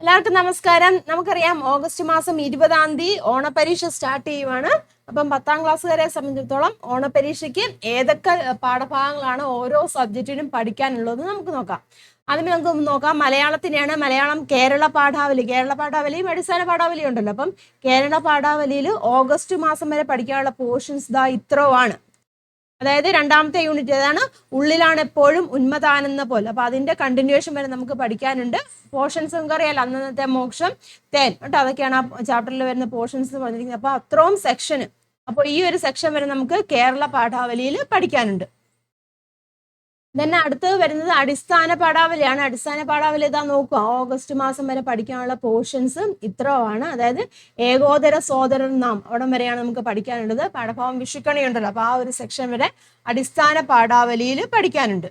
എല്ലാവർക്കും നമസ്കാരം. നമുക്കറിയാം ഓഗസ്റ്റ് മാസം 20-ാം തീയതി ഓണപരീക്ഷ സ്റ്റാർട്ട് ചെയ്യുവാണ്. അപ്പം 10ാം ക്ലാസ്സുകാരെ സംബന്ധിച്ചിടത്തോളം ഓണപരീക്ഷയ്ക്ക് ഏതൊക്കെ പാഠഭാഗങ്ങളാണ് ഓരോ സബ്ജക്റ്റിനും പഠിക്കാനുള്ളത് നമുക്ക് നോക്കാം. ആദ്യം നമുക്ക് നോക്കാം മലയാളത്തിനെയാണ്. മലയാളം കേരള പാഠാവലിയും അടിസ്ഥാന പാഠാവലിയും ഉണ്ടല്ലോ. അപ്പം കേരള പാഠാവലിയിൽ ഓഗസ്റ്റ് മാസം വരെ പഠിക്കാനുള്ള പോർഷൻസ് ഇത്രയാണ്. അതായത് രണ്ടാമത്തെ യൂണിറ്റ് ഏതാണ്? ഉള്ളിലാണ് എപ്പോഴും ഉന്മതാനെന്ന പോലെ. അപ്പൊ അതിന്റെ കണ്ടിന്യൂഷൻ വരെ നമുക്ക് പഠിക്കാനുണ്ട്. പോർഷൻസ് നമുക്ക് അറിയാലോ, അന്നത്തെ മോക്ഷം, തേൻ കേട്ടോ, അതൊക്കെയാണ് ആ ചാപ്റ്ററിൽ വരുന്ന പോർഷൻസ് പറഞ്ഞിരിക്കുന്നത്. അപ്പൊ അത്രയും സെക്ഷന്, അപ്പോൾ ഈ ഒരു സെക്ഷൻ വരെ നമുക്ക് കേരള പാഠാവലിയിൽ പഠിക്കാനുണ്ട്. തന്നെ അടുത്തത് വരുന്നത് അടിസ്ഥാന പാഠാവലിയാണ്. അടിസ്ഥാന പാഠാവലി ഇതാ നോക്കുക, ഓഗസ്റ്റ് മാസം വരെ പഠിക്കാനുള്ള പോർഷൻസ് ഇത്രയാണ്. അതായത് ഏകോദര സോദരൻ നാം അവിടം വരെയാണ് നമുക്ക് പഠിക്കാനുള്ളത്. പാഠഭാവം വിഷുക്കണി ഉണ്ടല്ലോ, അപ്പൊ ആ ഒരു സെക്ഷൻ വരെ അടിസ്ഥാന പാഠാവലിയിൽ പഠിക്കാനുണ്ട്.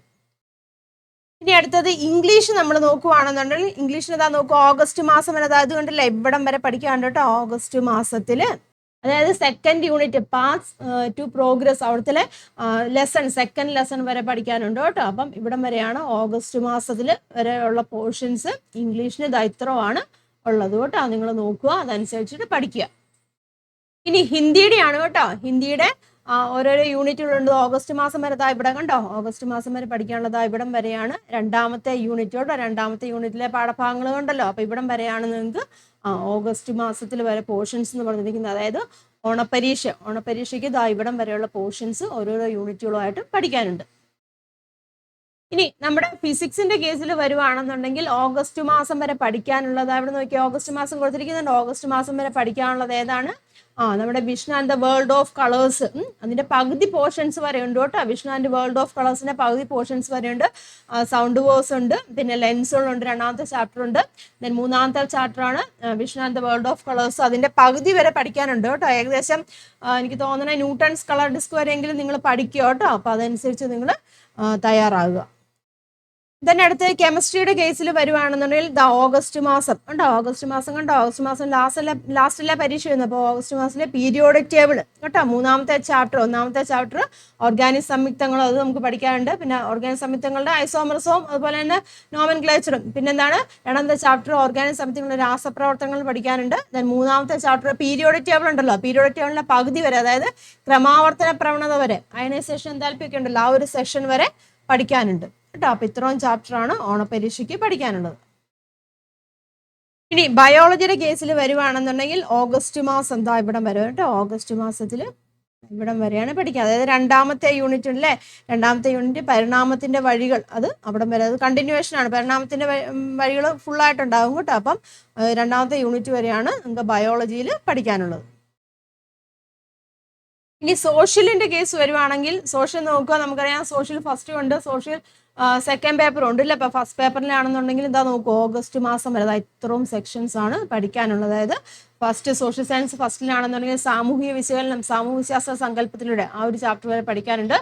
ഇനി അടുത്തത് ഇംഗ്ലീഷ് നമ്മൾ നോക്കുവാണെന്നുണ്ടെങ്കിൽ ഇംഗ്ലീഷിന് ഇതാ നോക്കുക, ഓഗസ്റ്റ് മാസം വരെ അതായത് കണ്ടില്ല ഇവിടം വരെ പഠിക്കാനുണ്ട് കേട്ടോ. ഓഗസ്റ്റ് മാസത്തില് അതായത് second unit pass to progress അവിടുത്തെ ലെസൺ, സെക്കൻഡ് ലെസൺ വരെ പഠിക്കാനുണ്ട് കേട്ടോ. അപ്പം ഇവിടം വരെയാണ് ഓഗസ്റ്റ് മാസത്തിൽ വരെയുള്ള പോർഷൻസ് ഇംഗ്ലീഷിന് ഇത്രയാണ് ഉള്ളത് കേട്ടോ. നിങ്ങൾ നോക്കുക, അതനുസരിച്ചിട്ട് പഠിക്കുക. ഇനി ഹിന്ദിയുടെയാണ് കേട്ടോ. ഹിന്ദിയുടെ ഓരോരോ യൂണിറ്റുകളുണ്ട്. ഓഗസ്റ്റ് മാസം വരെ ഇവിടെ കണ്ടോ, ഓഗസ്റ്റ് മാസം വരെ പഠിക്കാനുള്ളത് ഇവിടം വരെയാണ്. രണ്ടാമത്തെ യൂണിറ്റ് കേട്ടോ. രണ്ടാമത്തെ യൂണിറ്റിലെ പാഠഭാഗങ്ങൾ ഉണ്ടല്ലോ, അപ്പൊ ഇവിടം വരെയാണ് നിങ്ങൾക്ക് ഓഗസ്റ്റ് മാസത്തിൽ വരെ പോർഷൻസ് എന്ന് പറഞ്ഞിരിക്കുന്നത്. അതായത് ഓണപരീക്ഷയ്ക്ക് ഇവിടം വരെയുള്ള പോർഷൻസ് ഓരോരോ യൂണിറ്റുകളുമായിട്ട് പഠിക്കാനുണ്ട്. ഇനി നമ്മുടെ ഫിസിക്സിന്റെ കേസിൽ വരുവാണെന്നുണ്ടെങ്കിൽ ഓഗസ്റ്റ് മാസം വരെ പഠിക്കാനുള്ളത് ഇവിടെ നോക്കി, ഓഗസ്റ്റ് മാസം കൊടുത്തിരിക്കുന്നുണ്ട്. ഓഗസ്റ്റ് മാസം വരെ പഠിക്കാനുള്ളത് ഏതാണ്? നമ്മുടെ Vishnu and the world of colours, അതിന്റെ പകുതി പോർഷൻസ് വരെ ഉണ്ട് കേട്ടോ. വിഷ്ണു ആൻഡ് വേൾഡ് ഓഫ് കളേഴ്സിന്റെ പകുതി പോർഷൻസ് വരെ ഉണ്ട്. സൗണ്ട് വേഴ്സ് ഉണ്ട്, പിന്നെ ലെൻസുകളുണ്ട്, രണ്ടാമത്തെ ചാപ്റ്റർ ഉണ്ട്. ദെൻ മൂന്നാമത്തെ ചാപ്റ്റർ ആണ് Vishnu and the world of colours. അതിന്റെ പകുതി വരെ പഠിക്കാനുണ്ട് കേട്ടോ. ഏകദേശം എനിക്ക് തോന്നുന്നത് ന്യൂട്ടൺസ് കളർ ഡിസ്ക് വരെയെങ്കിലും നിങ്ങൾ പഠിക്കുക കേട്ടോ. അപ്പൊ അതനുസരിച്ച് നിങ്ങൾ തയ്യാറാകുക. തന്നെ അടുത്ത് കെമിസ്ട്രിയുടെ കേസിൽ വരുവാണെന്നുണ്ടെങ്കിൽ ഓഗസ്റ്റ് മാസം ഉണ്ടോ, ഓഗസ്റ്റ് മാസം കണ്ടോ, ഓഗസ്റ്റ് മാസം ലാസ്റ്റിലെ പരീക്ഷ വരുന്നു. അപ്പോൾ ഓഗസ്റ്റ് മാസത്തിലെ പീരിയോഡിക് ടേബിൾ കേട്ടോ. ഒന്നാമത്തെ ചാപ്റ്റർ ഓർഗാനിക് സംയുക്തങ്ങൾ, അത് നമുക്ക് പഠിക്കാറുണ്ട്. പിന്നെ ഓർഗാനിക് സംയുക്തങ്ങളുടെ ഐസോമർസവും അതുപോലെ തന്നെ നോമൻക്ലേച്ചറും. പിന്നെന്താണ് രണ്ടാമത്തെ ചാപ്റ്റർ ഓർഗാനിക് സംയുക്തങ്ങളുടെ രാസപ്രവർത്തനങ്ങൾ പഠിക്കാനുണ്ട്. ദെൻ മൂന്നാമത്തെ ചാപ്റ്റർ പീരിയോഡിക് ടേബിൾ ഉണ്ടല്ലോ, പീരിയോഡിക് ടേബിളിന്റെ പകുതി വരെ, അതായത് ക്രമാവർത്തന പ്രവണത വരെ, അയനൈസേഷൻ എന്താൽപ്പിയൊക്കെ ഉണ്ടല്ലോ, ആ ഒരു സെഷൻ വരെ പഠിക്കാനുണ്ട് കേട്ടോ. അപ്പൊ ഇത്രയും ചാപ്റ്റർ ആണ് ഓണപരീക്ഷയ്ക്ക് പഠിക്കാനുള്ളത്. ഇനി ബയോളജിയുടെ കേസിൽ വരുവാണെന്നുണ്ടെങ്കിൽ ഓഗസ്റ്റ് മാസം ഇവിടം വരെ കേട്ടോ. ഓഗസ്റ്റ് മാസത്തിൽ ഇവിടം വരെയാണ് പഠിക്കുക. അതായത് രണ്ടാമത്തെ യൂണിറ്റ് അല്ലേ, രണ്ടാമത്തെ യൂണിറ്റ് പരിണാമത്തിന്റെ വഴികൾ, അത് അവിടം വരെ, അത് കണ്ടിന്യൂവേഷൻ ആണ്. പരിണാമത്തിന്റെ വഴികൾ ഫുള്ളായിട്ടുണ്ടാകും കേട്ടോ. അപ്പം രണ്ടാമത്തെ യൂണിറ്റ് വരെയാണ് നിങ്ങൾക്ക് ബയോളജിയിൽ പഠിക്കാനുള്ളത്. ഇനി സോഷ്യലിന്റെ കേസ് വരുവാണെങ്കിൽ സോഷ്യൽ നോക്കുക, നമുക്കറിയാം സോഷ്യൽ ഫസ്റ്റ് ഉണ്ട്, സോഷ്യൽ സെക്കൻഡ് പേപ്പർ ഉണ്ട് ഇല്ല. ഇപ്പൊ ഫസ്റ്റ് പേപ്പറിലാണെന്നുണ്ടെങ്കിൽ നോക്കുക, ഓഗസ്റ്റ് മാസം വരെ ഇത്രയും സെക്ഷൻസ് ആണ് പഠിക്കാനുള്ളത്. അതായത് ഫസ്റ്റ് സോഷ്യൽ സയൻസ് ഫസ്റ്റിലാണെന്നുണ്ടെങ്കിൽ സാമൂഹിക വിശകലനം, സാമൂഹ്യശാസ്ത്ര സങ്കല്പത്തിലൂടെ ആ ഒരു ചാപ്റ്റർ വരെ പഠിക്കാനുണ്ട്.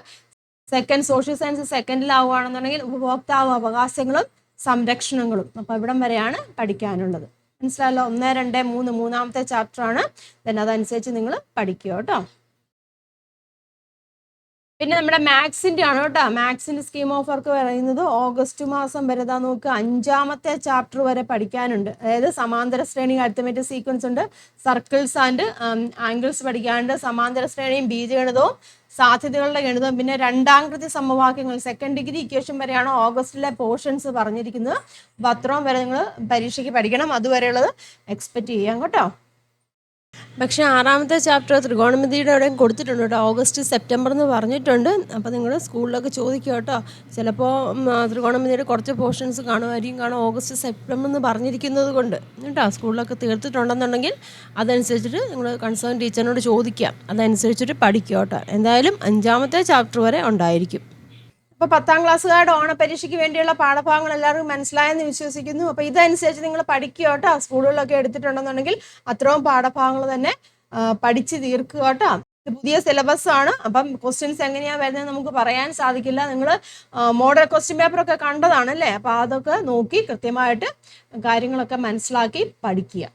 സെക്കൻഡ് സോഷ്യൽ സയൻസ് സെക്കൻഡിലാവുകയാണെന്നുണ്ടെങ്കിൽ ഉപഭോക്താവ് അവകാശങ്ങളും സംരക്ഷണങ്ങളും. അപ്പൊ ഇവിടം വരെയാണ് പഠിക്കാനുള്ളത്. മനസ്സിലായല്ലോ? 1, 2, 3 മൂന്നാമത്തെ ചാപ്റ്റർ ആണ്. അതനുസരിച്ച് നിങ്ങൾ പഠിക്കുക കേട്ടോ. പിന്നെ നമ്മുടെ മാത്സിന്റെ ആണ് കേട്ടോ. മാത്സിന്റെ സ്കീം ഓഫ് വർക്ക് പറയുന്നത് ഓഗസ്റ്റ് മാസം വരെ നോക്കുക, 5ാമത്തെ ചാപ്റ്റർ വരെ പഠിക്കാനുണ്ട്. അതായത് സമാന്തര ശ്രേണി, അരിത്മെറ്റിക് സീക്വൻസ് ഉണ്ട്, സർക്കിൾസ് ആൻഡ് ആംഗിൾസ് പഠിക്കാനുണ്ട്, സമാന്തര ശ്രേണിയും ബീജഗണിതവും സാധ്യതകളുടെ ഗണിതവും, പിന്നെ രണ്ടാംകൃതി സമവാക്യങ്ങൾ, സെക്കൻഡ് ഡിഗ്രി ഇക്വേഷൻ വരെയാണ് ഓഗസ്റ്റിലെ പോർഷൻസ് പറഞ്ഞിരിക്കുന്നത്. അപ്പൊ അത്രയും വരെ നിങ്ങൾ പരീക്ഷയ്ക്ക് പഠിക്കണം. അതുവരെയുള്ളത് എക്സ്പെക്ട് ചെയ്യാം കേട്ടോ. പക്ഷേ 6ാമത്തെ ചാപ്റ്റർ ത്രികോണമിതിയുടെ എവിടെയും കൊടുത്തിട്ടുണ്ട് കേട്ടോ. ഓഗസ്റ്റ് സെപ്റ്റംബർ എന്ന് പറഞ്ഞിട്ടുണ്ട്. അപ്പോൾ നിങ്ങൾ സ്കൂളിലൊക്കെ ചോദിക്കുക കേട്ടോ. ചിലപ്പോൾ ത്രികോണമിതിയുടെ കുറച്ച് പോർഷൻസ് കാണും ഓഗസ്റ്റ് സെപ്റ്റംബർ എന്ന് പറഞ്ഞിരിക്കുന്നത് കൊണ്ട് കേട്ടോ. സ്കൂളിലൊക്കെ തീർത്തിട്ടുണ്ടെന്നുണ്ടെങ്കിൽ അതനുസരിച്ചിട്ട് നിങ്ങൾ കൺസേൺ ടീച്ചറിനോട് ചോദിക്കുക, അതനുസരിച്ചിട്ട് പഠിക്കുക കേട്ടോ. എന്തായാലും 5ാമത്തെ ചാപ്റ്റർ വരെ ഉണ്ടായിരിക്കും. അപ്പോൾ 10ാം ക്ലാസ്സുകാരുടെ ഓണപരീക്ഷയ്ക്ക് വേണ്ടിയുള്ള പാഠഭാഗങ്ങൾ എല്ലാവർക്കും മനസ്സിലായെന്ന് വിശ്വസിക്കുന്നു. അപ്പോൾ ഇതനുസരിച്ച് നിങ്ങൾ പഠിക്കുക കേട്ടോ. സ്കൂളുകളിലൊക്കെ എടുത്തിട്ടുണ്ടെന്നുണ്ടെങ്കിൽ അത്രയും പാഠഭാഗങ്ങൾ തന്നെ പഠിച്ച് തീർക്കുക കേട്ടോ. പുതിയ സിലബസ് ആണ്. അപ്പം ക്വസ്റ്റ്യൻസ് എങ്ങനെയാണ് വരുന്നത് നമുക്ക് പറയാൻ സാധിക്കില്ല. നിങ്ങൾ മോഡൽ ക്വസ്റ്റ്യൻ പേപ്പറൊക്കെ കണ്ടതാണല്ലേ. അപ്പോൾ അതൊക്കെ നോക്കി കൃത്യമായിട്ട് കാര്യങ്ങളൊക്കെ മനസ്സിലാക്കി പഠിക്കുക.